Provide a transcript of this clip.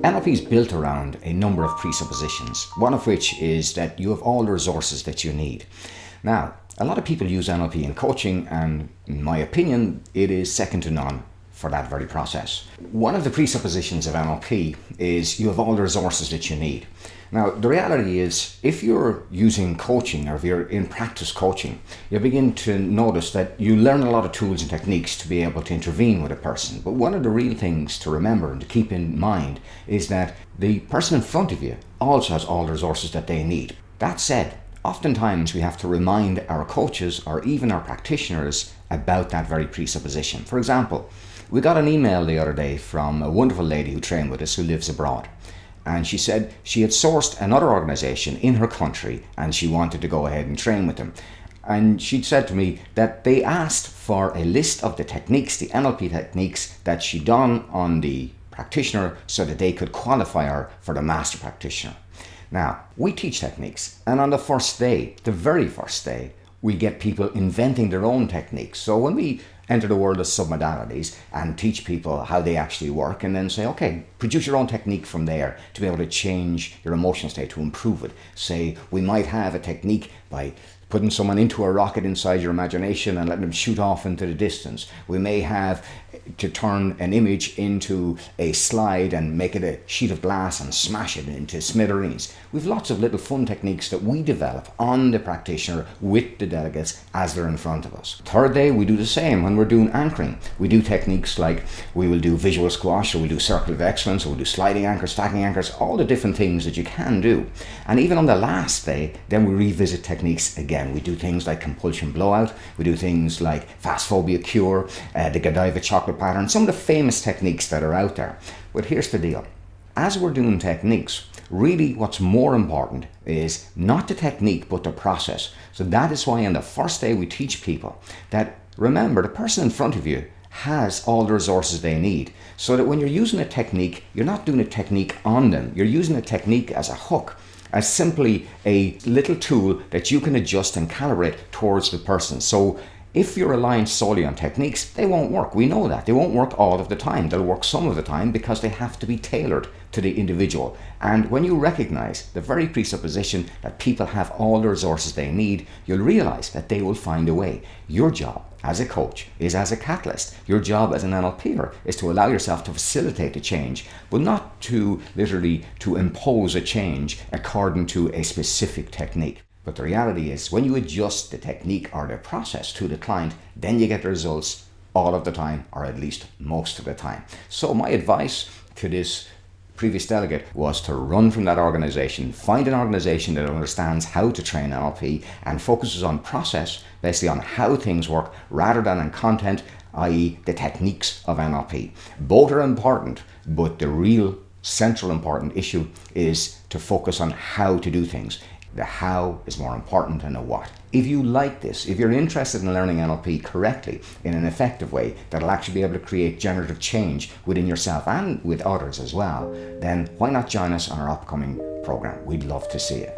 NLP is built around a number of presuppositions, one of which is that you have all the resources that you need. Now, a lot of people use NLP in coaching, and in my opinion, it is second to none for that very process. One of the presuppositions of NLP is you have all the resources that you need. Now, the reality is, if you're using coaching or if you're in practice coaching, you begin to notice that you learn a lot of tools and techniques to be able to intervene with a person. But one of the real things to remember and to keep in mind is that the person in front of you also has all the resources that they need. That said, oftentimes we have to remind our coaches or even our practitioners about that very presupposition. For example, we got an email the other day from a wonderful lady who trained with us who lives abroad. And she said she had sourced another organization in her country and she wanted to go ahead and train with them. And she'd said to me that they asked for a list of the techniques, the NLP techniques that she'd done on the practitioner so that they could qualify her for the master practitioner. Now, we teach techniques, and on the first day, the very first day, we get people inventing their own techniques. So when we enter the world of submodalities and teach people how they actually work and then say, okay, produce your own technique from there to be able to change your emotional state, to improve it. Say, we might have a technique by putting someone into a rocket inside your imagination and letting them shoot off into the distance. We may have to turn an image into a slide and make it a sheet of glass and smash it into smithereens. We've lots of little fun techniques that we develop on the practitioner with the delegates as they're in front of us. Third day, we do the same when we're doing anchoring. We do techniques like we will do visual squash, or we'll do circle of excellence, or we'll do sliding anchors, stacking anchors, all the different things that you can do. And even on the last day, then we revisit techniques again. We do things like compulsion blowout, we do things like fast phobia cure, the Godiva chocolate pattern, some of the famous techniques that are out there. But here's the deal. As we're doing techniques, really what's more important is not the technique but the process. So that is why on the first day we teach people that, remember, the person in front of you has all the resources they need, so that when you're using a technique, you're not doing a technique on them, you're using a technique as a hook, as simply a little tool that you can adjust and calibrate towards the person. So if you're relying solely on techniques, they won't work. We know that. They won't work all of the time. They'll work some of the time because they have to be tailored to the individual. And when you recognize the very presupposition that people have all the resources they need, you'll realize that they will find a way. Your job as a coach is as a catalyst. Your job as an NLPer is to allow yourself to facilitate a change, but not to literally to impose a change according to a specific technique. But the reality is, when you adjust the technique or the process to the client, then you get the results all of the time, or at least most of the time. So my advice to this previous delegate was to run from that organization, find an organization that understands how to train NLP and focuses on process, basically on how things work, rather than on content, i.e. the techniques of NLP. Both are important, but the real central important issue is to focus on how to do things. The how is more important than the what. If you like this, if you're interested in learning NLP correctly in an effective way that'll actually be able to create generative change within yourself and with others as well, then why not join us on our upcoming program? We'd love to see you.